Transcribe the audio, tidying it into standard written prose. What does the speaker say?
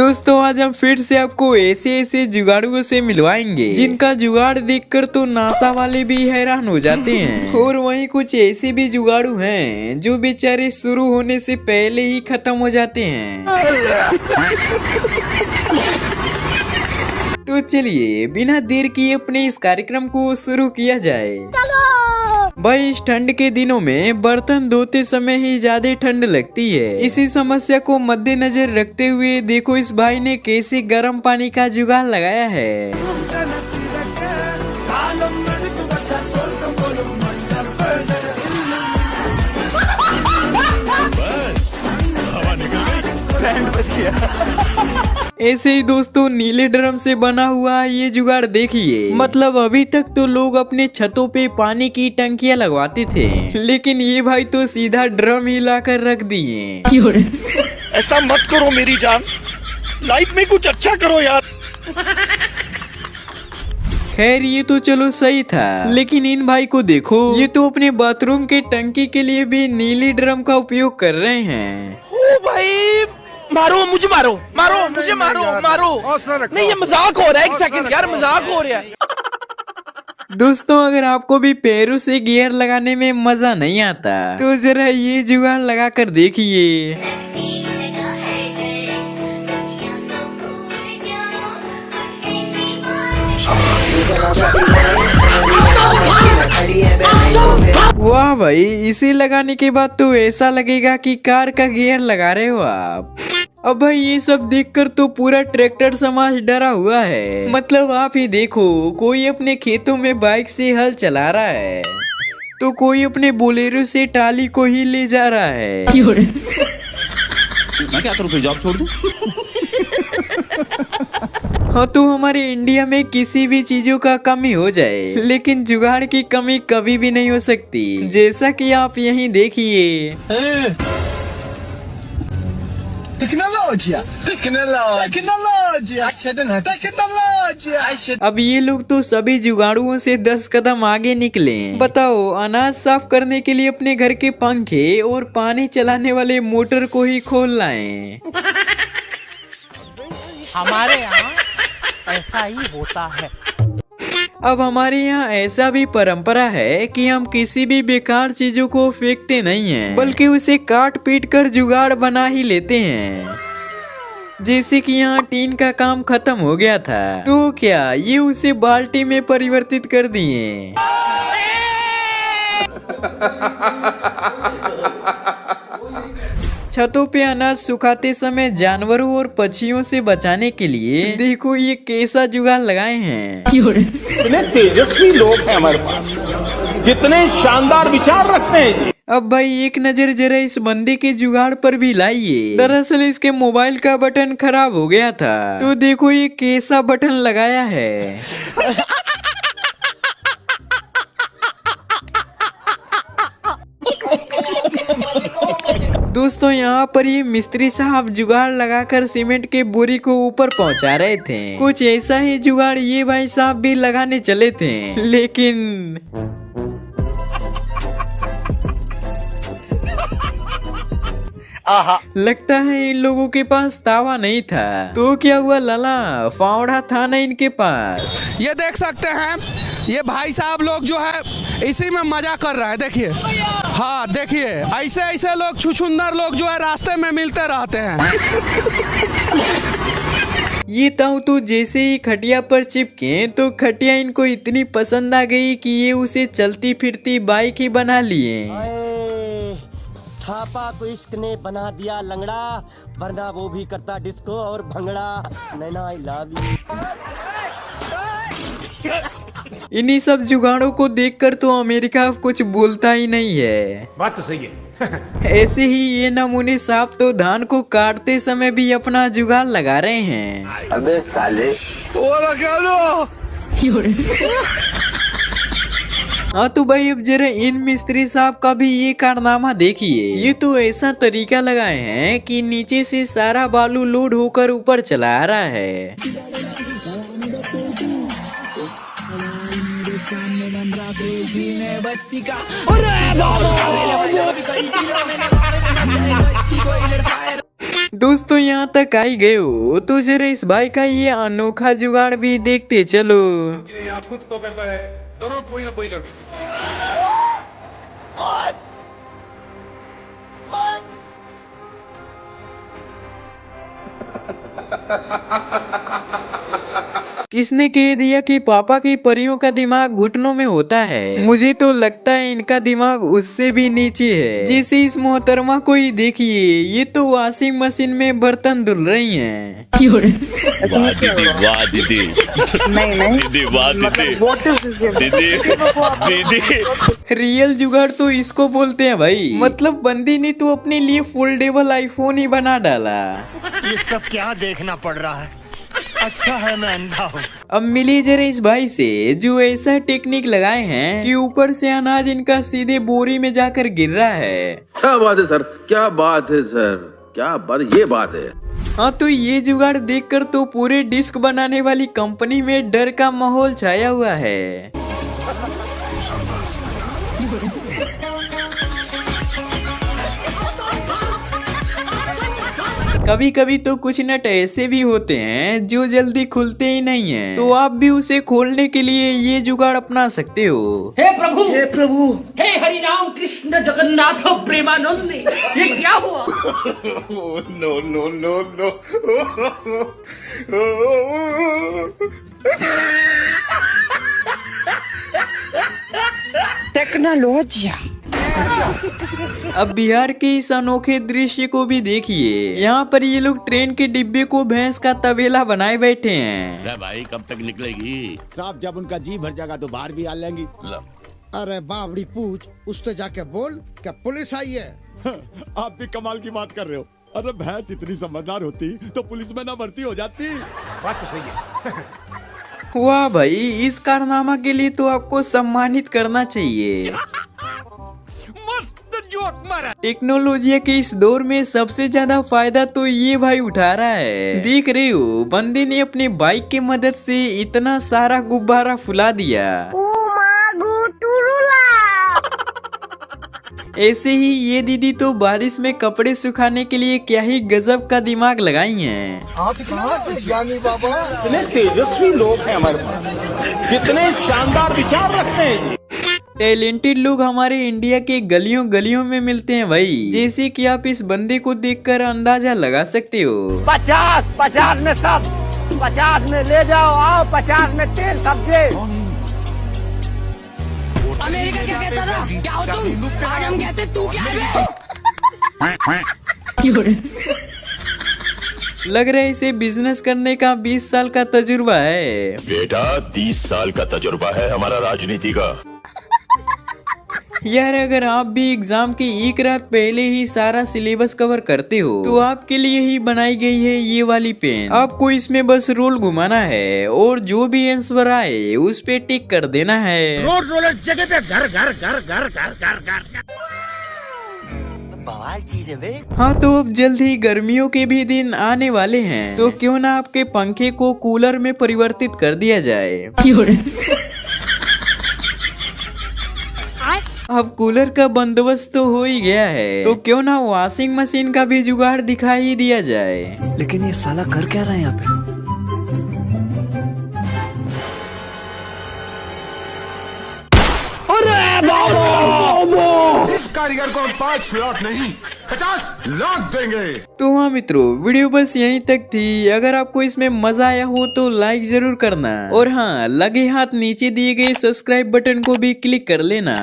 दोस्तों आज हम फिर से आपको ऐसे जुगाड़ुओं से मिलवाएंगे जिनका जुगाड़ देखकर तो नासा वाले भी हैरान हो जाते हैं। और वहीं कुछ ऐसे भी जुगाड़ू हैं जो बेचारे शुरू होने से पहले ही खत्म हो जाते हैं। तो चलिए बिना देर किए अपने इस कार्यक्रम को शुरू किया जाए। भाई इस ठंड के दिनों में बर्तन धोते समय ही ज्यादा ठंड लगती है। इसी समस्या को मद्देनजर रखते हुए देखो इस भाई ने कैसे गर्म पानी का जुगाड़ लगाया है। ऐसे ही दोस्तों नीले ड्रम से बना हुआ ये जुगाड़ देखिए। मतलब अभी तक तो लोग अपने छतों पे पानी की टंकियां लगवाते थे, लेकिन ये भाई तो सीधा ड्रम ही लाकर रख दिए। ऐसा मत करो मेरी जान, लाइफ में कुछ अच्छा करो यार। खैर ये तो चलो सही था, लेकिन इन भाई को देखो, ये तो अपने बाथरूम के टंकी के लिए भी नीली ड्रम का उपयोग कर रहे हैं। ओ भाई मारो मुझे, मारो मारो मुझे, मारो मारो। नहीं ये मजाक हो रहा है, एक सेकंड यार, मजाक हो रहा है। दोस्तों अगर आपको भी पैरों से गियर लगाने में मजा नहीं आता तो जरा ये जुगाड़ लगा कर देखिए। वाह भाई, इसे लगाने के बाद तो ऐसा लगेगा कि कार का गियर लगा रहे हो आप। अब भाई ये सब देखकर तो पूरा ट्रैक्टर समाज डरा हुआ है। मतलब आप ही देखो, कोई अपने खेतों में बाइक से हल चला रहा है तो कोई अपने बोलेरो से टाली को ही ले जा रहा है। मैं क्या करूं, फिर जॉब छोड़ दूं? हाँ तो हमारे इंडिया में किसी भी चीजों का कमी हो जाए, लेकिन जुगाड़ की कमी कभी भी नहीं हो सकती। जैसा कि आप यहीं देखिए। अब ये लोग तो सभी जुगाड़ुओं से 10 कदम आगे निकले। बताओ, अनाज साफ करने के लिए अपने घर के पंखे और पानी चलाने वाले मोटर को ही खोल लाएं। हमारे यहाँ ऐसा ही होता है। अब हमारे यहाँ ऐसा भी परंपरा है कि हम किसी भी बेकार चीजों को फेंकते नहीं हैं, बल्कि उसे काट पीट कर जुगाड़ बना ही लेते हैं। जैसे कि यहाँ टीन का काम खत्म हो गया था तो क्या ये उसे बाल्टी में परिवर्तित कर दिए। छतों पे अनाज सुखाते समय जानवरों और पक्षियों से बचाने के लिए देखो ये कैसा जुगाड़ लगाए हैं। कितने तेजस्वी लोग हैं हमारे पास, कितने शानदार विचार रखते हैं। अब भाई एक नजर जरा इस बंदे के जुगाड़ पर भी लाइए। दरअसल इसके मोबाइल का बटन खराब हो गया था तो देखो ये कैसा बटन लगाया है। दोस्तों यहाँ पर ये मिस्त्री साहब जुगाड़ लगाकर सीमेंट के बोरी को ऊपर पहुँचा रहे थे। कुछ ऐसा ही जुगाड़ ये भाई साहब भी लगाने चले थे, लेकिन लगता है इन लोगों के पास तावा नहीं था। तो क्या हुआ लाला, फावड़ा था ना इनके पास। ये देख सकते हैं, ये भाई साहब लोग जो है इसी में मजा कर रहा है। देखिए, हाँ देखिए, ऐसे ऐसे लोग छुछुंदर लोग जो है रास्ते में मिलते रहते हैं। ये ताऊ तो जैसे ही खटिया पर चिपके तो खटिया इनको इतनी पसंद आ गई कि ये उसे चलती फिरती बाइक ही बना लिए। छापा को इश्क ने बना दिया लंगड़ा, वरना वो भी करता डिस्को और भंगड़ा। नैना आई लव यू। इन्हीं सब जुगाड़ों को देखकर तो अमेरिका कुछ बोलता ही नहीं है। बात तो सही है। ऐसे ही ये नमूने साहब तो धान को काटते समय भी अपना जुगाड़ लगा रहे हैं। अबे साले, हाँ तो भाई अब जरा इन मिस्त्री साहब का भी ये कारनामा देखिए। ये तो ऐसा तरीका लगाए हैं कि नीचे से सारा बालू लोड होकर ऊपर चला आ रहा है। दोस्तों यहाँ तक आ ही गए हो तो जरा इस भाई का ये अनोखा जुगाड़ भी देखते चलो। किसने कह दिया कि पापा की परियों का दिमाग घुटनों में होता है? मुझे तो लगता है इनका दिमाग उससे भी नीचे है। जैसे इस मोहतरमा को ही देखिए, ये तो वॉशिंग मशीन में बर्तन धुल रही हैं। वाह दीदी, वाह दीदी, दीदी, वाह दीदी, दीदी, दीदी। रियल जुगाड़ तो इसको बोलते हैं भाई। मतलब बंदी ने तो अपने लिए फोल्डेबल आईफोन ही बना डाला। ये सब क्या देखना पड़ रहा है? अच्छा है मैं अंधा हूँ। अब मिली जरा इस भाई से जो ऐसा टेक्निक लगाए हैं कि ऊपर से अनाज इनका सीधे बोरी में जाकर गिर रहा है। क्या बात है सर, क्या बात है सर, क्या बात, ये बात है। हाँ तो ये जुगाड़ देखकर तो पूरे डिस्क बनाने वाली कंपनी में डर का माहौल छाया हुआ है। कभी कभी तो कुछ नट ऐसे भी होते हैं जो जल्दी खुलते ही नहीं हैं, तो आप भी उसे खोलने के लिए ये जुगाड़ अपना सकते हो। हे प्रभु, हे प्रभु, हे हरि राम कृष्ण जगन्नाथ प्रेमानंद, ये क्या हुआ? No no no no. Technology. अब बिहार के इस अनोखे दृश्य को भी देखिए। यहाँ पर ये लोग ट्रेन के डिब्बे को भैंस का तबेला बनाए बैठे हैं। अरे भाई कब तक निकलेगी? साहब जब उनका जी भर जाएगा तो बाहर भी आ लेंगी। अरे बावड़ी पूछ, उससे जाके बोल क्या पुलिस आई है? आप भी कमाल की बात कर रहे हो। अरे भैंस इतनी समझदार होती तो पुलिस में ना भर्ती हो जाती। बात तो सही है। वाह भाई, इस कारनामा के लिए तो आपको सम्मानित करना चाहिए। टेक्नोलॉजी के इस दौर में सबसे ज्यादा फायदा तो ये भाई उठा रहा है। देख रहे हो, बंदे ने अपने बाइक की मदद से इतना सारा गुब्बारा फुला दिया। ऐसे ही ये दीदी तो बारिश में कपड़े सुखाने के लिए क्या ही गजब का दिमाग लगाई हैं। आप कहाँ से ज्ञानी बाबा? कितने तेजस्वी लोग हैं हमारे पास, कितने शानदार विचार रखते हैं। टैलेंटेड लोग हमारे इंडिया के गलियों गलियों में मिलते हैं भाई। जैसे कि आप इस बंदे को देखकर अंदाजा लगा सकते हो। 50 में सब, 50 में ले जाओ, आओ 50 में तेल सब्जी। अमेरिका क्या कहता था? क्या हो तुम? आज हम कहते तू क्या है? लग रहा है इसे बिजनेस करने का 20 साल का तजुर्बा है। बेटा 30 साल का तजुर्बा है हमारा राजनीति का। यार अगर आप भी एग्जाम की एक रात पहले ही सारा सिलेबस कवर करते हो तो आपके लिए ही बनाई गई है ये वाली पेन। आपको इसमें बस रोल घुमाना है और जो भी आंसर आए उस पे टिक कर देना है। रोड रोलर जगह पे घर घर घर घर घर घर घर। बवाल चीज है वे। हाँ तो अब जल्द ही गर्मियों के भी दिन आने वाले हैं, तो क्यों ना आपके पंखे को कूलर में परिवर्तित कर दिया जाए। अब कूलर का बंदोबस्त तो हो ही गया है, तो क्यों ना वॉशिंग मशीन का भी जुगाड़ दिखा ही दिया जाए। लेकिन ये साला कर क्या रहा है यहाँ पे? इस कारीगर को 5 लाख नहीं 50 लाख देंगे। तो हाँ मित्रों, वीडियो बस यहीं तक थी। अगर आपको इसमें मजा आया हो तो लाइक जरूर करना, और हाँ लगे हाथ नीचे दिए गए सब्सक्राइब बटन को भी क्लिक कर लेना।